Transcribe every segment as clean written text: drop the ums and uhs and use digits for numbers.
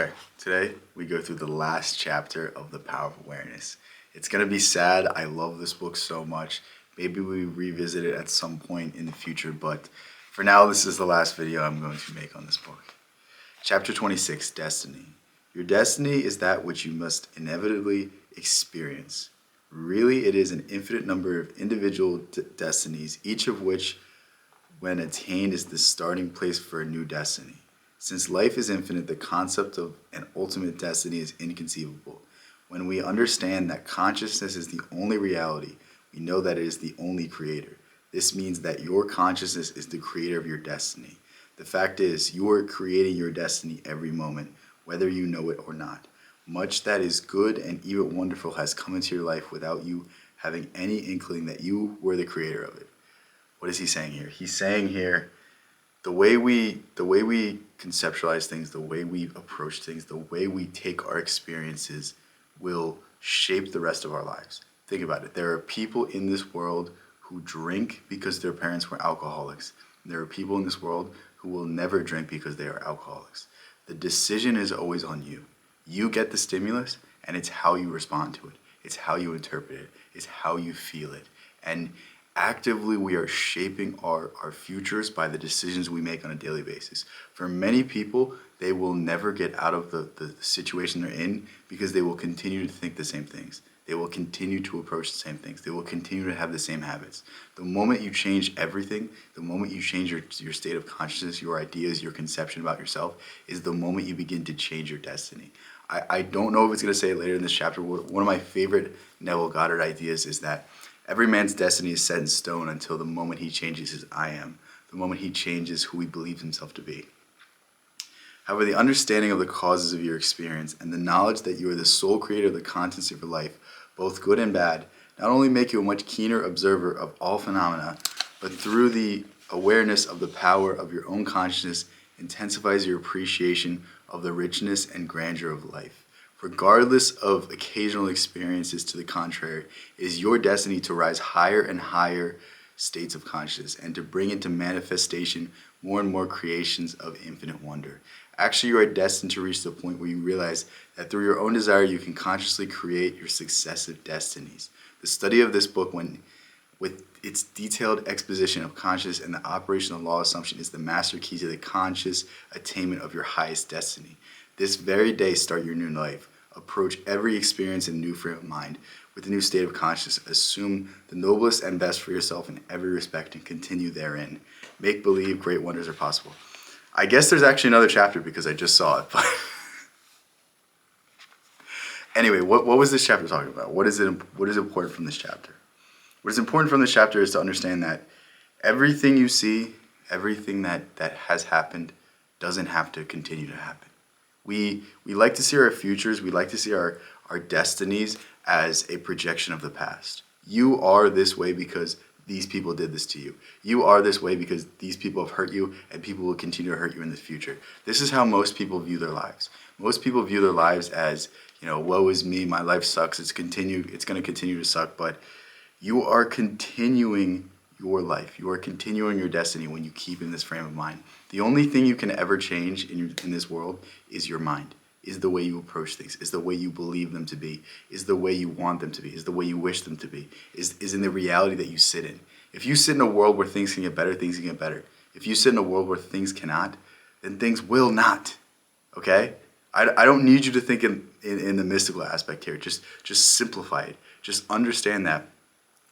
Okay, today we go through the last chapter of The Power of Awareness. It's going to be sad. I love this book so much. Maybe we revisit it at some point in the future, but for now, this is the last video I'm going to make on this book. Chapter 26, Destiny. Your destiny is that which you must inevitably experience. Really, it is an infinite number of individual destinies, each of which, when attained, is the starting place for a new destiny. Since life is infinite, the concept of an ultimate destiny is inconceivable. When we understand that consciousness is the only reality, we know that it is the only creator. This means that your consciousness is the creator of your destiny. The fact is, you are creating your destiny every moment, whether you know it or not. Much that is good and even wonderful has come into your life without you having any inkling that you were the creator of it. What is he saying here? He's saying here, the way we conceptualize things, the way we approach things, the way we take our experiences will shape the rest of our lives. Think about it. There are people in this world who drink because their parents were alcoholics. There are people in this world who will never drink because they are alcoholics. The decision is always on you. You get the stimulus, and it's how you respond to it. It's how you interpret it. It's how you feel it. And actively, we are shaping our futures by the decisions we make on a daily basis. For many people, they will never get out of the situation they're in because they will continue to think the same things. They will continue to approach the same things. They will continue to have the same habits. The moment you change everything, the moment you change your state of consciousness, your ideas, your conception about yourself, is the moment you begin to change your destiny. I don't know if it's going to say it later in this chapter. One of my favorite Neville Goddard ideas is that every man's destiny is set in stone until the moment he changes his I am, the moment he changes who he believes himself to be. However, the understanding of the causes of your experience and the knowledge that you are the sole creator of the contents of your life, both good and bad, not only make you a much keener observer of all phenomena, but through the awareness of the power of your own consciousness intensifies your appreciation of the richness and grandeur of life. Regardless of occasional experiences to the contrary, it is your destiny to rise higher and higher states of consciousness and to bring into manifestation more and more creations of infinite wonder. Actually, you are destined to reach the point where you realize that through your own desire, you can consciously create your successive destinies. The study of this book, with its detailed exposition of consciousness and the operational law assumption, is the master key to the conscious attainment of your highest destiny. This very day, start your new life. Approach every experience in a new frame of mind with a new state of consciousness. Assume the noblest and best for yourself in every respect and continue therein. Make believe great wonders are possible. I guess there's actually another chapter because I just saw it. But anyway, what was this chapter talking about? What is important from this chapter? What is important from this chapter is to understand that everything you see, everything that has happened, doesn't have to continue to happen. We like to see our futures, we like to see our destinies as a projection of the past. You are this way because these people did this to you. You are this way because these people have hurt you and people will continue to hurt you in the future. This is how most people view their lives. Most people view their lives as, woe is me, my life sucks, it's going to continue to suck, but you are continuing your life. You are continuing your destiny when you keep in this frame of mind. The only thing you can ever change in this world is your mind, is the way you approach things, is the way you believe them to be, is the way you want them to be, is the way you wish them to be, is in the reality that you sit in. If you sit in a world where things can get better, things can get better. If you sit in a world where things cannot, then things will not, okay? I don't need you to think in the mystical aspect here. Just simplify it. Just understand that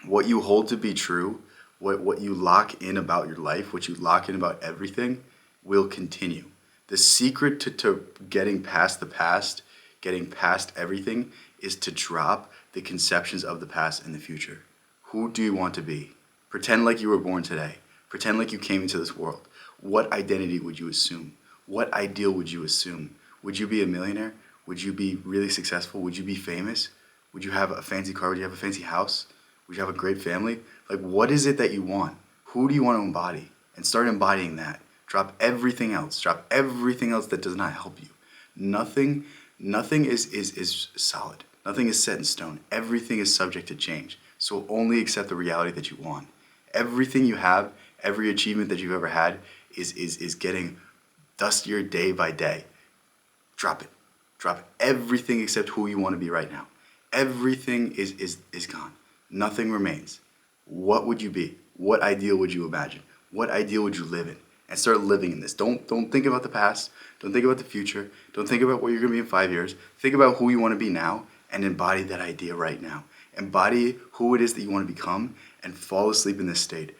what you hold to be true, what you lock in about your life, what you lock in about everything, will continue. The secret to getting past the past, getting past everything, is to drop the conceptions of the past and the future. Who do you want to be? Pretend like you were born today. Pretend like you came into this world. What identity would you assume? What ideal would you assume? Would you be a millionaire? Would you be really successful? Would you be famous? Would you have a fancy car? Would you have a fancy house? Would you have a great family? Like, what is it that you want? Who do you want to embody? And start embodying that. Drop everything else. Drop everything else that does not help you. Nothing is solid. Nothing is set in stone. Everything is subject to change. So only accept the reality that you want. Everything you have, every achievement that you've ever had is getting dustier day by day. Drop it. Drop everything except who you want to be right now. Everything is gone. Nothing remains. What would you be? What ideal would you imagine? What ideal would you live in? And start living in this. Don't think about the past. Don't think about the future. Don't think about what you're going to be in 5 years. Think about who you want to be now and embody that idea right now. Embody who it is that you want to become and fall asleep in this state.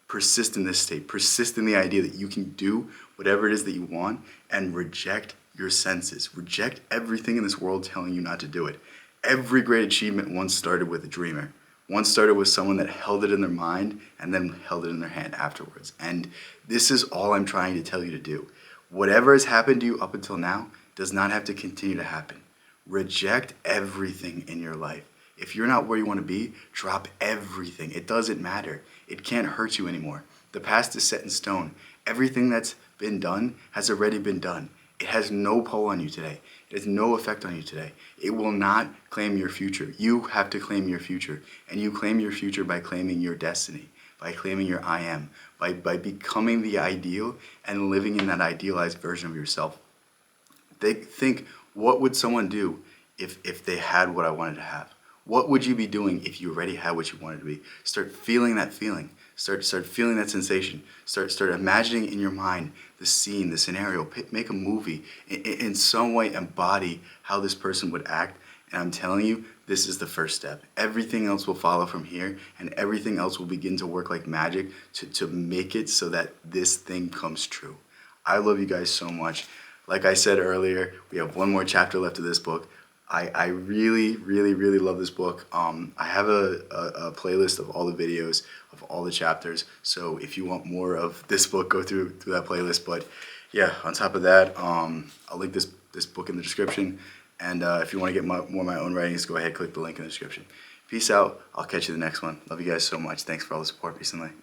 Persist in this state. Persist in the idea that you can do whatever it is that you want and reject your senses. Reject everything in this world telling you not to do it. Every great achievement once started with a dreamer. Once started with someone that held it in their mind and then held it in their hand afterwards. And this is all I'm trying to tell you to do. Whatever has happened to you up until now does not have to continue to happen. Reject everything in your life. If you're not where you want to be, drop everything. It doesn't matter. It can't hurt you anymore. The past is set in stone. Everything that's been done has already been done. It has no pull on you today. It has no effect on you today. It will not claim your future. You have to claim your future. And you claim your future by claiming your destiny, by claiming your I am, by becoming the ideal and living in that idealized version of yourself. Think, what would someone do if they had what I wanted to have? What would you be doing if you already had what you wanted to be? Start feeling that feeling. Start feeling that sensation. Start imagining in your mind the scene, the scenario. Make a movie. In some way embody how this person would act. And I'm telling you, this is the first step. Everything else will follow from here, and everything else will begin to work like magic to make it so that this thing comes true. I love you guys so much. Like I said earlier, we have one more chapter left of this book. I really, really, really love this book. I have a playlist of all the videos of all the chapters. So if you want more of this book, go through that playlist. But yeah, on top of that, I'll link this book in the description. And if you want to get more of my own writings, go ahead, click the link in the description. Peace out. I'll catch you in the next one. Love you guys so much. Thanks for all the support. Peace and light.